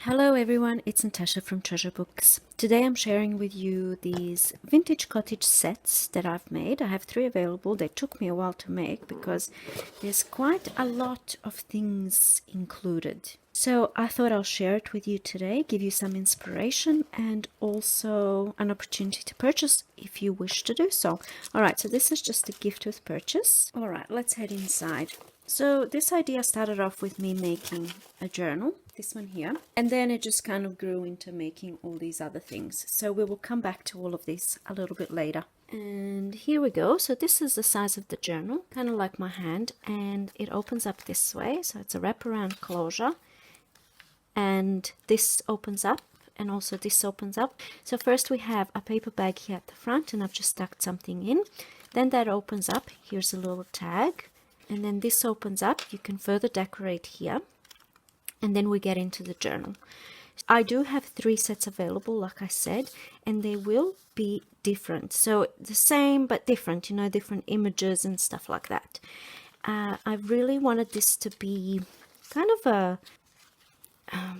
Hello everyone, it's Natasha from Treasure Books. Today I'm sharing with you these vintage cottage sets that I've made. I have 3 available. They took me a while to make because there's quite a lot of things included. So I thought I'll share it with you today, give you some inspiration and also an opportunity to purchase if you wish to do so. Alright, so this is just a gift with purchase. Alright, let's head inside. So this idea started off with me making a journal, this one here, and then it just kind of grew into making all these other things. So we will come back to all of this a little bit later. And here we go. So this is the size of the journal, kind of like my hand, and it opens up this way. So it's a wraparound closure, and this opens up, and also this opens up. So first we have a paper bag here at the front, and I've just stuck something in. Then that opens up. Here's a little tag. And then this opens up, you can further decorate here, and then we get into the journal. I do have 3 sets available, like I said, and they will be different. So the same but different, you know, different images and stuff like that. I really wanted this to be kind of a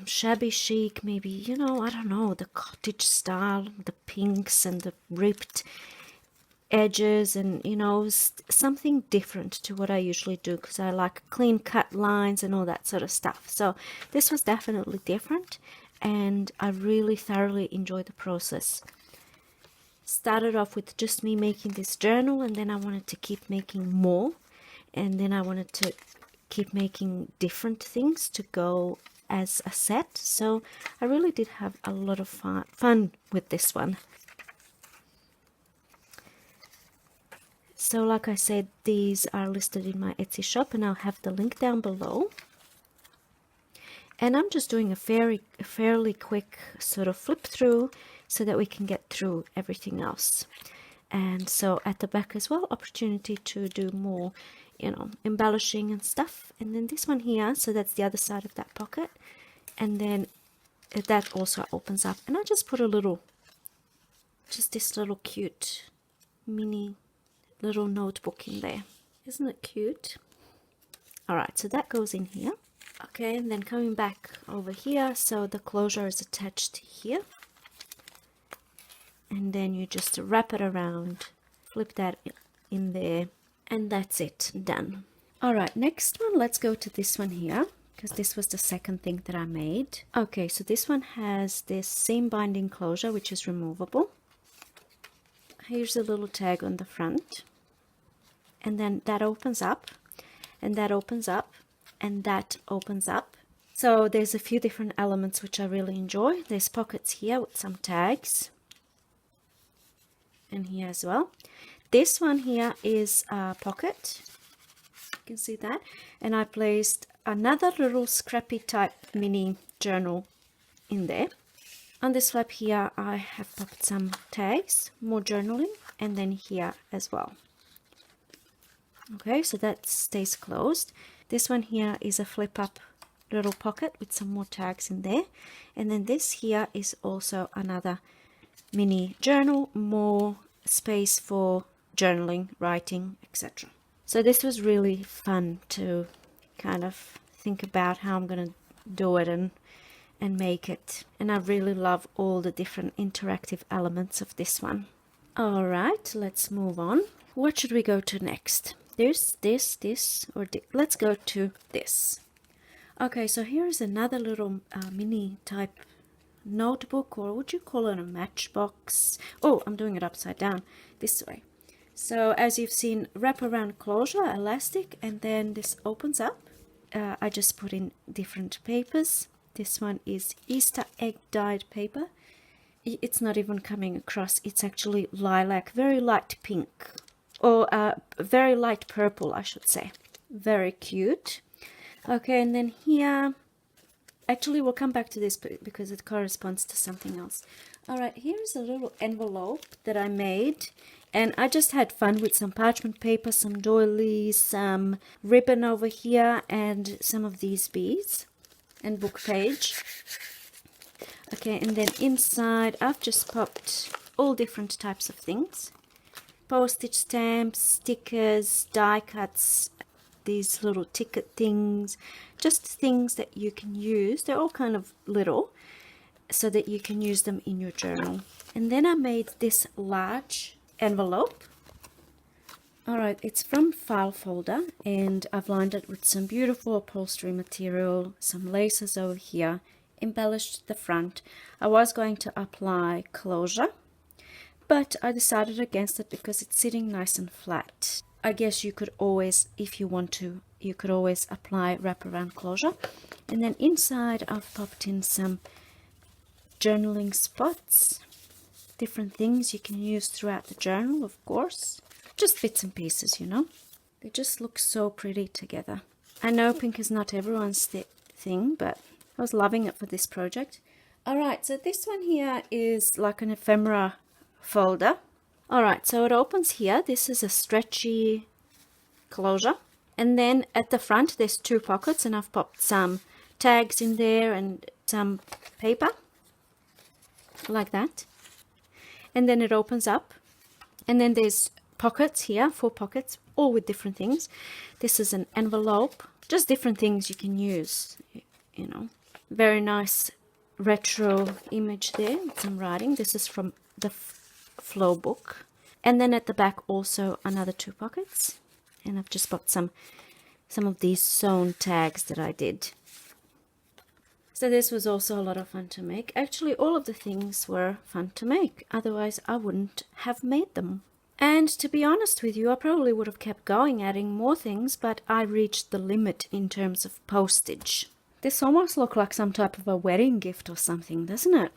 shabby chic, maybe, you know, I don't know, the cottage style, the pinks and the ripped edges, and you know, something different to what I usually do because I like clean cut lines and all that sort of stuff. So this was definitely different, and I really thoroughly enjoyed the process. Started off with just me making this journal, and then I wanted to keep making more, and then I wanted to keep making different things to go as a set. So I really did have a lot of fun with this one. So like I said, these are listed in my Etsy shop, and I'll have the link down below. And I'm just doing a fairly quick sort of flip through so that we can get through everything else. And so at the back as well, opportunity to do more, you know, embellishing and stuff. And then this one here, so that's the other side of that pocket. And then that also opens up. And I just put a little, just this little cute mini little notebook in there. Isn't it cute? Alright, so that goes in here. Okay, and then coming back over here, so the closure is attached here. And then you just wrap it around, flip that in there, and that's it, done. Alright, next one, let's go to this one here, because this was the second thing that I made. Okay, so this one has this seam binding closure, which is removable. Here's a little tag on the front. And then that opens up, and that opens up, and that opens up. So there's a few different elements which I really enjoy. There's pockets here with some tags, and here as well. This one here is a pocket, you can see that, and I placed another little scrappy type mini journal in there. On this flap here I have popped some tags, more journaling, and then here as well. Okay, so that stays closed. This one here is a flip up little pocket with some more tags in there. And then this here is also another mini journal, more space for journaling, writing, etc. So this was really fun to kind of think about how I'm going to do it and make it. And I really love all the different interactive elements of this one. All right, let's move on. What should we go to next? This, or let's go to this. Okay, so here's another little mini type notebook, or would you call it a matchbox? Oh, I'm doing it upside down this way. So as you've seen, wraparound closure, elastic, and then this opens up. I just put in different papers. This one is Easter egg dyed paper. It's not even coming across. It's actually lilac, very light pink, or very light purple, I should say. Very cute. Okay, and then here, actually we'll come back to this because it corresponds to something else. Alright, here's a little envelope that I made, and I just had fun with some parchment paper, some doilies, some ribbon over here, and some of these beads, and book page. Okay, and then inside I've just popped all different types of things. Postage stamps, stickers, die cuts, these little ticket things, just things that you can use. They're all kind of little, so that you can use them in your journal. And then I made this large envelope. Alright, it's from File Folder, and I've lined it with some beautiful upholstery material, some laces over here, embellished the front. I was going to apply closure, but I decided against it because it's sitting nice and flat. I guess you could always, if you want to, you could always apply wraparound closure. And then inside I've popped in some journaling spots, different things you can use throughout the journal, of course. Just bits and pieces, you know. They just look so pretty together. I know pink is not everyone's thing, but I was loving it for this project. Alright, so this one here is like an ephemera folder. Alright, so it opens here. This is a stretchy closure. And then at the front there's 2 pockets, and I've popped some tags in there and some paper. Like that. And then it opens up. And then there's pockets here, 4 pockets, all with different things. This is an envelope, just different things you can use, you know. Very nice retro image there with some writing. This is from the flow book. And then at the back also another 2 pockets. And I've just got some of these sewn tags that I did. So this was also a lot of fun to make. Actually, all of the things were fun to make. Otherwise, I wouldn't have made them. And to be honest with you, I probably would have kept going adding more things, but I reached the limit in terms of postage. This almost looks like some type of a wedding gift or something, doesn't it?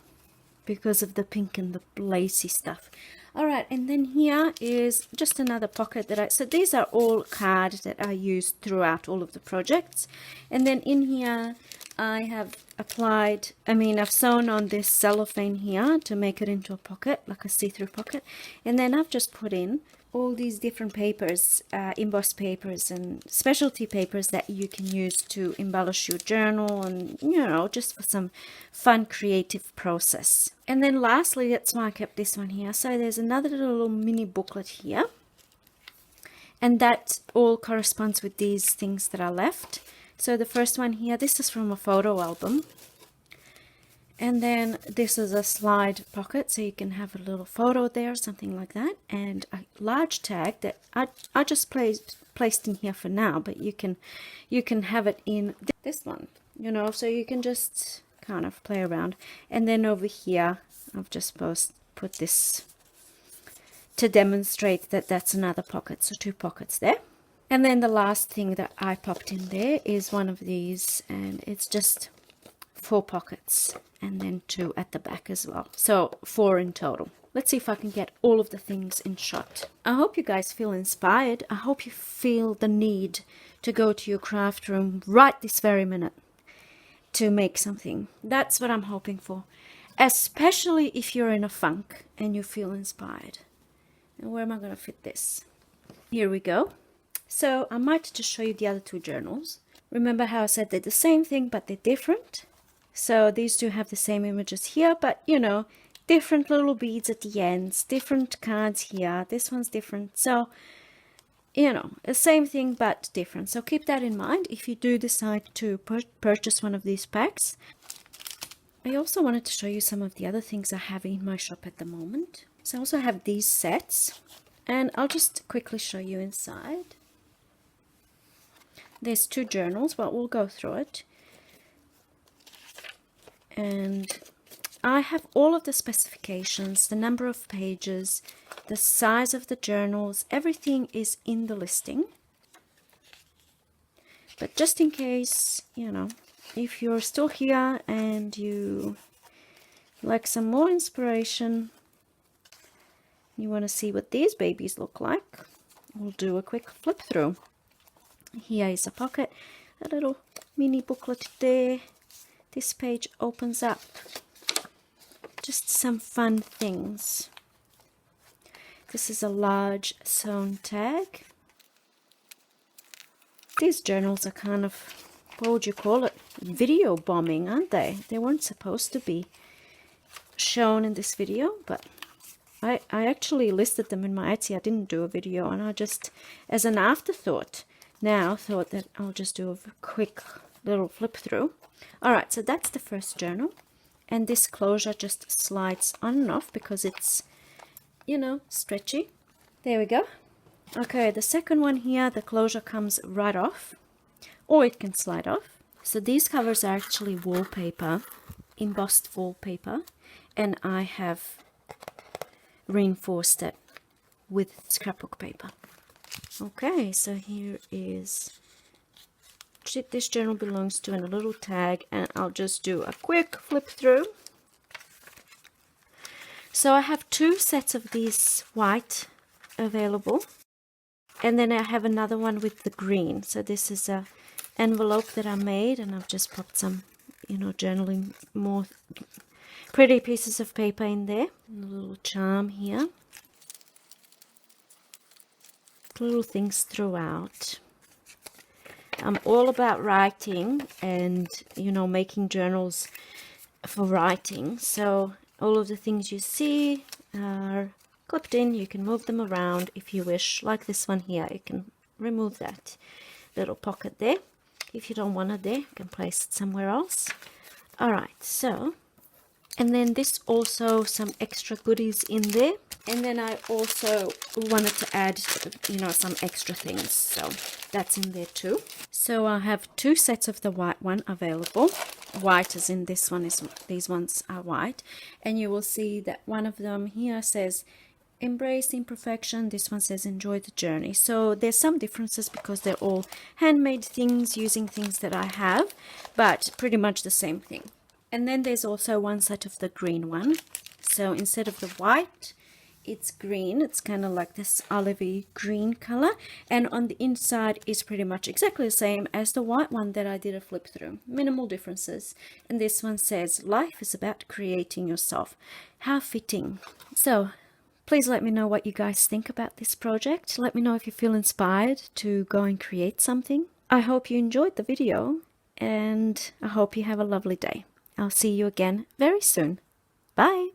Because of the pink and the lacy stuff. Alright, and then here is just another pocket that so these are all cards that I used throughout all of the projects. And then in here I have I've sewn on this cellophane here to make it into a pocket, like a see-through pocket. And then I've just put in all these different papers, embossed papers and specialty papers that you can use to embellish your journal and, you know, just for some fun creative process. And then lastly, that's why I kept this one here. So there's another little mini booklet here. And that all corresponds with these things that I left. So the first one here, this is from a photo album. And then this is a slide pocket, so you can have a little photo there, something like that. And a large tag that I just placed in here for now, but you can have it in this one, you know, so you can just kind of play around. And then over here, I've just put this to demonstrate that that's another pocket, so 2 pockets there. And then the last thing that I popped in there is one of these, and it's just 4 pockets and then 2 at the back as well. So 4 in total. Let's see if I can get all of the things in shot. I hope you guys feel inspired. I hope you feel the need to go to your craft room right this very minute to make something. That's what I'm hoping for. Especially if you're in a funk and you feel inspired. And where am I going to fit this? Here we go. So I might just show you the other 2 journals. Remember how I said they're the same thing, but they're different? So these 2 have the same images here, but you know, different little beads at the ends, different cards here. This one's different. So, you know, the same thing, but different. So keep that in mind if you do decide to purchase one of these packs. I also wanted to show you some of the other things I have in my shop at the moment. So I also have these sets, and I'll just quickly show you inside. There's 2 journals, but we'll go through it. And I have all of the specifications, the number of pages, the size of the journals, everything is in the listing. But just in case, you know, if you're still here and you like some more inspiration, you want to see what these babies look like, we'll do a quick flip through. Here is a pocket, a little mini booklet there. This page opens up. Just some fun things. This is a large sewn tag. These journals are kind of, what would you call it? Video bombing, aren't they? They weren't supposed to be shown in this video, but I actually listed them in my Etsy. I didn't do a video, and I just, as an afterthought, now thought that I'll just do a quick little flip through. Alright, so that's the first journal. And this closure just slides on and off because it's, you know, stretchy. There we go. Okay, the second one here, the closure comes right off, or it can slide off. So these covers are actually wallpaper, embossed wallpaper, and I have reinforced it with scrapbook paper. Okay, so here is, this journal belongs to, and a little tag, and I'll just do a quick flip through. So I have 2 sets of these white available, and then I have another one with the green. So this is a envelope that I made, and I've just popped some, you know, journaling, more pretty pieces of paper in there, and a little charm here, little things throughout. I'm all about writing and, you know, making journals for writing. So all of the things you see are clipped in. You can move them around if you wish. Like this one here, you can remove that little pocket there. If you don't want it there, you can place it somewhere else. Alright, so, and then this also some extra goodies in there. And then I also wanted to add, you know, some extra things. So that's in there too. So I have 2 sets of the white one available. White as in this one is, these ones are white. And you will see that one of them here says, embrace imperfection. This one says enjoy the journey. So there's some differences because they're all handmade things using things that I have, but pretty much the same thing. And then there's also one set of the green one. So instead of the white, it's green. It's kind of like this olivey green color, and on the inside is pretty much exactly the same as the white one that I did a flip through. Minimal differences. And this one says life is about creating yourself. How fitting. So please let me know what you guys think about this project. Let me know if you feel inspired to go and create something. I hope you enjoyed the video, and I hope you have a lovely day. I'll see you again very soon. Bye!